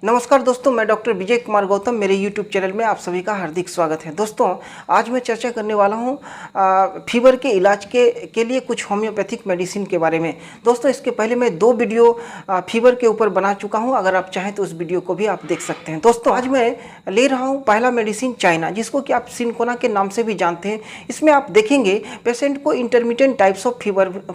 नमस्कार दोस्तों, मैं डॉक्टर विजय कुमार गौतम। मेरे यूट्यूब चैनल में आप सभी का हार्दिक स्वागत है। दोस्तों, आज मैं चर्चा करने वाला हूं फीवर के इलाज के लिए कुछ होम्योपैथिक मेडिसिन के बारे में। दोस्तों, इसके पहले मैं 2 वीडियो फीवर के ऊपर बना चुका हूं। अगर आप चाहें तो उस वीडियो को भी आप देख सकते हैं। दोस्तों, आज मैं ले रहा हूँ पहला मेडिसिन चाइना, जिसको कि आप सिनकोना के नाम से भी जानते हैं। इसमें आप देखेंगे पेशेंट को इंटरमिटेंट टाइप्स ऑफ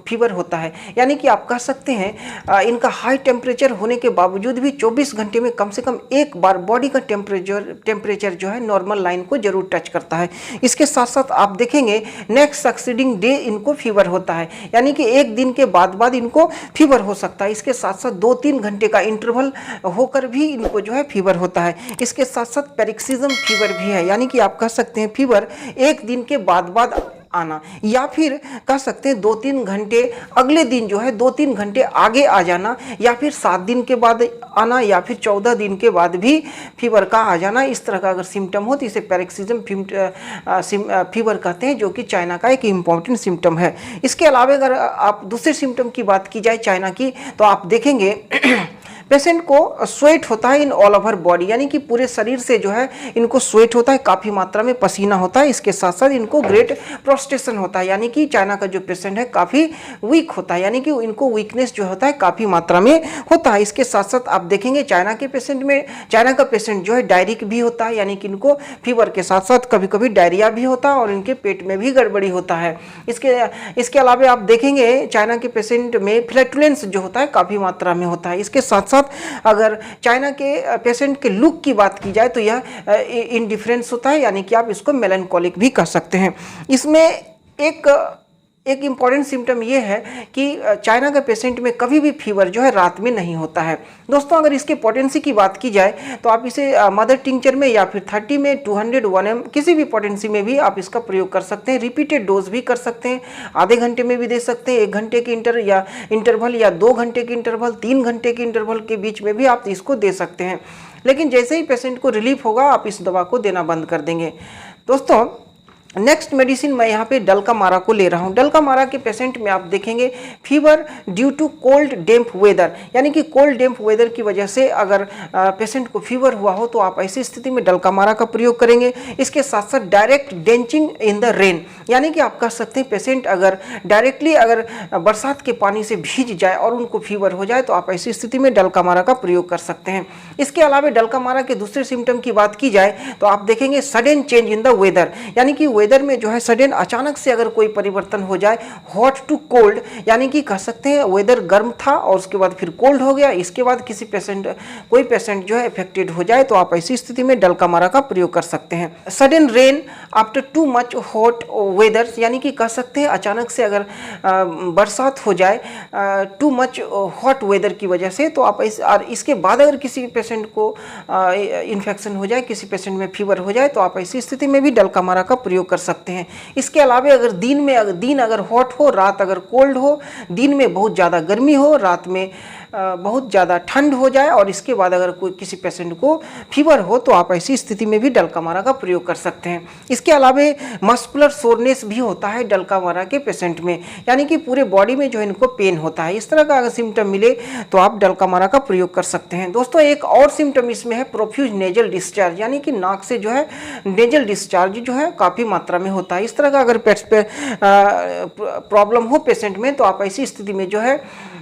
फीवर होता है, यानी कि आप कह सकते हैं इनका हाई टेम्परेचर होने के बावजूद भी 24 घंटे में कम से कम एक बार बॉडी का टेम्परेचर जो है नॉर्मल लाइन को जरूर टच करता है। इसके साथ साथ आप देखेंगे नेक्स्ट सक्सीडिंग डे इनको फीवर होता है, यानी कि एक दिन के बाद इनको फीवर हो सकता है। इसके साथ साथ 2-3 घंटे का इंटरवल होकर भी इनको जो है फीवर होता है। इसके साथ साथ पैरोक्सिज्म फीवर भी है, यानी कि आप कह सकते हैं फीवर एक दिन के बाद आना, या फिर कह सकते हैं 2-3 घंटे अगले दिन जो है 2-3 घंटे आगे आ जाना, या फिर 7 दिन के बाद आना, या फिर 14 दिन के बाद भी फीवर का आ जाना। इस तरह का अगर सिम्टम हो तो इसे पैरोक्सिज्म फीवर कहते हैं, जो कि चाइना का एक इम्पॉर्टेंट सिम्टम है। इसके अलावा अगर आप दूसरे सिम्टम की बात की जाए चाइना की, तो आप देखेंगे पेशेंट को स्वेट होता है इन ऑल ओवर बॉडी, यानी कि पूरे शरीर से जो है इनको स्वेट होता है, काफ़ी मात्रा में पसीना होता है। इसके साथ साथ इनको ग्रेट प्रोस्टेशन होता है, यानी कि चाइना का जो पेशेंट है काफ़ी वीक होता है, यानी कि इनको वीकनेस जो होता है काफ़ी मात्रा में होता है। इसके साथ साथ आप देखेंगे चाइना का पेशेंट जो है डायरिक भी होता है, यानी कि इनको फीवर के साथ साथ कभी कभी डायरिया भी होता है और इनके पेट में भी गड़बड़ी होता है। इसके अलावा आप देखेंगे चाइना के पेशेंट में फ्लैटुलेंस जो होता है काफ़ी मात्रा में होता है। इसके साथ साथ अगर चाइना के पेशेंट के लुक की बात की जाए तो यह इंडिफरेंस होता है, यानी कि आप इसको मेलनकोलिक भी कह सकते हैं। इसमें एक इम्पॉर्टेंट सिम्टम ये है कि चाइना के पेशेंट में कभी भी फीवर जो है रात में नहीं होता है। दोस्तों, अगर इसके पोटेंसी की बात की जाए तो आप इसे मदर टिंचर में या फिर 30 में 200 1 किसी भी पोटेंसी में भी आप इसका प्रयोग कर सकते हैं। रिपीटेड डोज भी कर सकते हैं, आधे घंटे में भी दे सकते हैं, 1 घंटे के इंटरवल या 2 घंटे के इंटरवल, 3 घंटे के इंटरवल के बीच में भी आप इसको दे सकते हैं। लेकिन जैसे ही पेशेंट को रिलीफ होगा आप इस दवा को देना बंद कर देंगे। दोस्तों, नेक्स्ट मेडिसिन मैं यहाँ पे डल्कामारा को ले रहा हूँ। डल्कामारा के पेशेंट में आप देखेंगे fever due to cold damp weather, यानी कि कोल्ड डेम्प वेदर की वजह से अगर पेशेंट को फीवर हुआ हो तो आप ऐसी स्थिति में डल्कामारा का प्रयोग करेंगे। इसके साथ साथ डायरेक्ट डेंचिंग इन द रेन, यानी कि आप कह सकते हैं पेशेंट अगर डायरेक्टली अगर बरसात के पानी से भीज जाए और उनको फीवर हो जाए तो आप ऐसी स्थिति में डल्कामारा का प्रयोग कर सकते हैं। इसके अलावा डल्कामारा के दूसरे सिम्टम की बात की जाए तो आप देखेंगे sudden change in the weather, यानी कि वेदर में जो है सडन अचानक से अगर कोई परिवर्तन हो जाए, हॉट टू कोल्ड, यानी कि कह सकते हैं वेदर गर्म था और उसके बाद फिर कोल्ड हो गया, इसके बाद कोई पेशेंट जो है अफेक्टेड हो जाए तो आप ऐसी स्थिति में डल्कामारा का प्रयोग कर सकते हैं। Sudden rain after too much hot weather, यानी कि कह सकते हैं अचानक से अगर बरसात हो जाए टू मच हॉट वेदर की वजह से, तो आप और इसके बाद अगर किसी पेशेंट को इन्फेक्शन हो जाए, किसी पेशेंट में फीवर हो जाए, तो आप ऐसी स्थिति में भी डल्कामारा का प्रयोग कर सकते हैं। इसके अलावा अगर दिन अगर हॉट हो, रात अगर कोल्ड हो, दिन में बहुत ज़्यादा गर्मी हो, रात में बहुत ज़्यादा ठंड हो जाए और इसके बाद अगर किसी पेशेंट को फीवर हो तो आप ऐसी स्थिति में भी डल्कामारा का प्रयोग कर सकते हैं। इसके अलावा मस्कुलर सोरनेस भी होता है डल्कामारा के पेशेंट में, यानी कि पूरे बॉडी में जो है इनको पेन होता है। इस तरह का अगर सिम्टम मिले तो आप डल्कामारा का प्रयोग कर सकते हैं। दोस्तों, एक और सिम्टम इसमें है प्रोफ्यूज नेजल डिस्चार्ज, यानी कि नाक से जो है नेजल डिस्चार्ज जो है काफ़ी मात्रा में होता है। इस तरह का अगर प्रॉब्लम हो पेशेंट में तो आप ऐसी स्थिति में जो है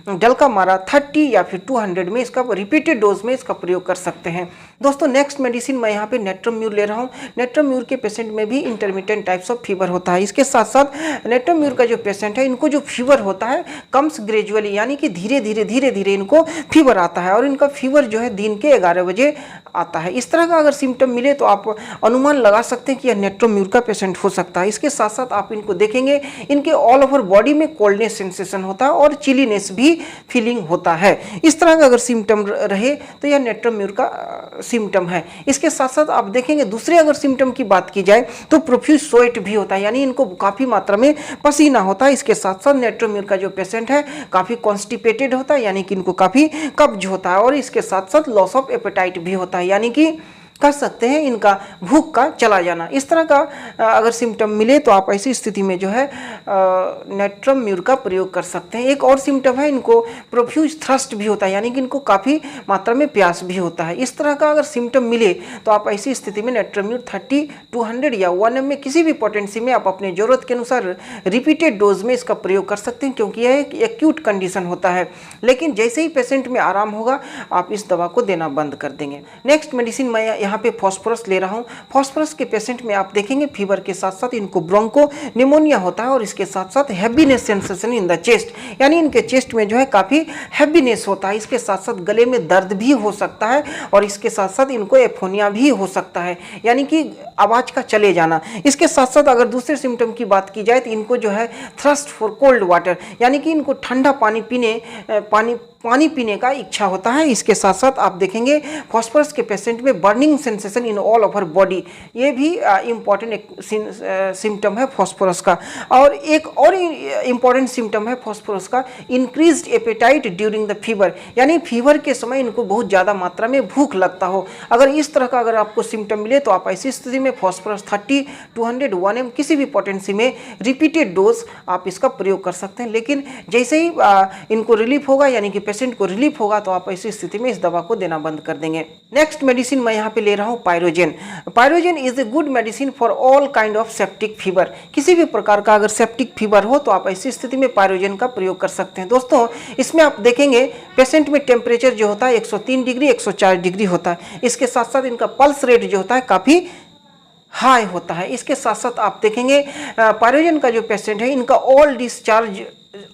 डल्कामारा 30 या फिर 200 में इसका रिपीटेड डोज में इसका प्रयोग कर सकते हैं। दोस्तों, नेक्स्ट मेडिसिन मैं यहाँ पे नेट्रोम्यूर ले रहा हूँ। नेट्रोम्यूर के पेशेंट में भी इंटरमिटेंट टाइप्स ऑफ फीवर होता है। इसके साथ साथ नेट्रोम्यूर का जो पेशेंट है इनको जो फीवर होता है कम्स ग्रेजुअली, यानी कि धीरे धीरे इनको फीवर आता है और इनका फीवर जो है दिन के 11 बजे आता है। इस तरह का अगर सिम्टम मिले तो आप अनुमान लगा सकते हैं कि यह नेट्रोम्यूर का पेशेंट हो सकता है। इसके साथ साथ आप इनको देखेंगे इनके ऑल ओवर बॉडी में कोल्डनेस सेंसेशन होता है और चिलीनेस भी फीलिंग होता है। इस तरह का अगर सिम्टम रहे तो यह नेट्रोम्यूर का सिम्टम है। इसके साथ साथ आप देखेंगे दूसरे अगर सिम्टम की बात की जाए तो प्रोफ्यूज स्वेट भी होता है, यानी इनको काफ़ी मात्रा में पसीना होता है। इसके साथ साथ नेट्रोम्यूर का जो पेशेंट है काफ़ी कॉन्स्टिपेटेड होता है, यानी कि इनको काफ़ी कब्ज होता है और इसके साथ साथ लॉस ऑफ एपेटाइट भी होता है, यानी कि कह सकते हैं इनका भूख का चला जाना। इस तरह का अगर सिम्टम मिले तो आप ऐसी स्थिति में जो है नेट्रम म्यूर का प्रयोग कर सकते हैं। एक और सिम्टम है, इनको प्रोफ्यूज थ्रस्ट भी होता है, यानी कि इनको काफ़ी मात्रा में प्यास भी होता है। इस तरह का अगर सिम्टम मिले तो आप ऐसी स्थिति में नेट्रम म्यूर 30, 200 या 1 ml में किसी भी पोटेंसी में आप अपने ज़रूरत के अनुसार रिपीटेड डोज में इसका प्रयोग कर सकते हैं, क्योंकि यह एक एक्यूट कंडीशन होता है। लेकिन जैसे ही पेशेंट में आराम होगा आप इस दवा को देना बंद कर देंगे। नेक्स्ट मेडिसिन मैं यहाँ पे फॉस्फोरस ले रहा हूँ। फॉस्फोरस के पेशेंट में आप देखेंगे फीवर के साथ साथ इनको ब्रोंको निमोनिया होता है और इसके साथ साथ heaviness sensation in the chest, यानी इनके चेस्ट में जो है काफ़ी हैवीनेस होता है। इसके साथ साथ गले में दर्द भी हो सकता है और इसके साथ साथ इनको एफोनिया भी हो सकता है, यानी कि आवाज़ का चले जाना। इसके साथ साथ अगर दूसरे सिम्टम की बात की जाए तो इनको जो है थ्रस्ट फॉर कोल्ड वाटर, यानी कि इनको ठंडा पानी पीने का इच्छा होता है। इसके साथ साथ आप देखेंगे फॉस्फोरस के पेशेंट में burning sensation in all over body, ये भी इम्पॉर्टेंट एक सिम्टम है फॉस्फोरस का। और एक और इम्पॉर्टेंट सिम्टम है फॉस्फोरस का, increased appetite during the fever, यानी फीवर के समय इनको बहुत ज़्यादा मात्रा में भूख लगता हो। अगर इस तरह का अगर आपको सिम्टम मिले तो आप ऐसी स्थिति में फॉस्फोरस 30, 200, 1 ml किसी भी पोटेंसी में रिपीटेड डोज आप इसका प्रयोग कर सकते हैं। लेकिन जैसे ही इनको रिलीफ होगा, यानी कि पेशेंट को रिलीफ होगा, तो आप ऐसी स्थिति में इस दवा को देना बंद कर देंगे। नेक्स्ट मेडिसिन मैं यहाँ पे ले रहा हूँ pyrogen. Pyrogen is a good medicine for all kind of septic fever. किसी भी प्रकार का अगर सेप्टिक फीवर हो तो आप ऐसी स्थिति में पायरोजेन का प्रयोग कर सकते हैं। दोस्तों इसमें आप देखेंगे पेशेंट में टेम्परेचर जो होता है 103 डिग्री 104 डिग्री होता है। इसके साथ साथ इनका पल्स रेट जो होता है काफ़ी हाई होता है। इसके साथ साथ आप देखेंगे पायरोजेन का जो पेशेंट है इनका all discharge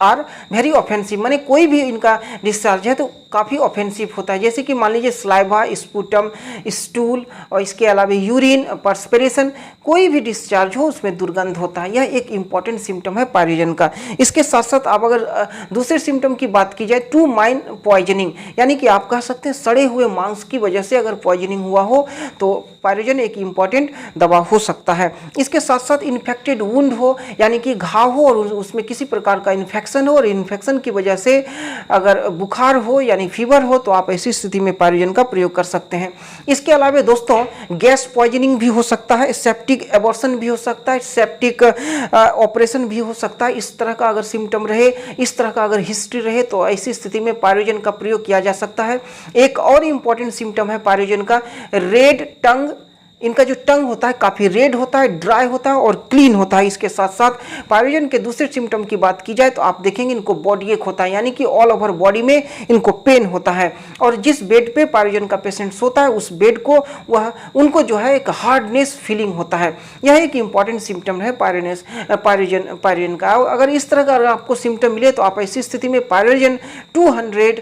are very offensive, माने कोई भी इनका डिस्चार्ज है तो काफ़ी ऑफेंसिव होता है। जैसे कि मान लीजिए स्लाइवा, स्पूटम, स्टूल और इसके अलावा यूरिन, पर्सपिरेशन, कोई भी डिस्चार्ज हो उसमें दुर्गंध होता है। यह एक इम्पॉर्टेंट सिम्टम है पायरोजेन का। इसके साथ साथ आप अगर दूसरे सिम्टम की बात की जाए टू माइन पॉइजनिंग, यानी कि आप कह सकते हैं सड़े हुए मांस की वजह से अगर पॉइजनिंग हुआ हो तो पायरोजेन एक इम्पॉर्टेंट दवा हो सकता है। इसके साथ साथ इन्फेक्टेड वुंड हो, यानी कि घाव हो और उसमें किसी प्रकार का इन्फेक्शन हो और इन्फेक्शन की वजह से अगर बुखार हो यानी फीवर हो तो आप ऐसी स्थिति में पायरोजेन का प्रयोग कर सकते हैं। इसके अलावा दोस्तों गैस पॉइजनिंग भी हो सकता है, सेप्टिक एबॉर्शन भी हो सकता है, सेप्टिक ऑपरेशन भी हो सकता है। इस तरह का अगर सिम्टम रहे, इस तरह का अगर हिस्ट्री रहे तो ऐसी स्थिति में पायरोजेन का प्रयोग किया जा सकता है। एक और इम्पॉर्टेंट सिम्टम है पायरोजेन का रेड टंग। इनका जो टंग होता है काफ़ी रेड होता है, ड्राई होता है और क्लीन होता है। इसके साथ साथ पायरोजेन के दूसरे सिम्टम की बात की जाए तो आप देखेंगे इनको बॉडी एक होता है, यानी कि ऑल ओवर बॉडी में इनको पेन होता है और जिस बेड पे पायरोजेन का पेशेंट सोता है उस बेड को उनको जो है एक हार्डनेस फीलिंग होता है। यह एक इम्पॉर्टेंट सिम्टम है पायरोजेन का। अगर इस तरह का अगर आपको सिम्टम मिले तो आप ऐसी स्थिति में पायरोजेन 200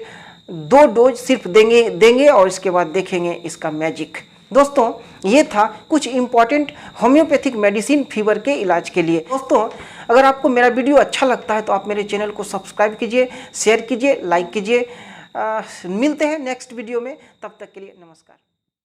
2 डोज सिर्फ देंगे और इसके बाद देखेंगे इसका मैजिक। दोस्तों ये था कुछ इम्पॉर्टेंट होम्योपैथिक मेडिसिन फीवर के इलाज के लिए। दोस्तों अगर आपको मेरा वीडियो अच्छा लगता है तो आप मेरे चैनल को सब्सक्राइब कीजिए, शेयर कीजिए, लाइक कीजिए। मिलते हैं नेक्स्ट वीडियो में, तब तक के लिए नमस्कार।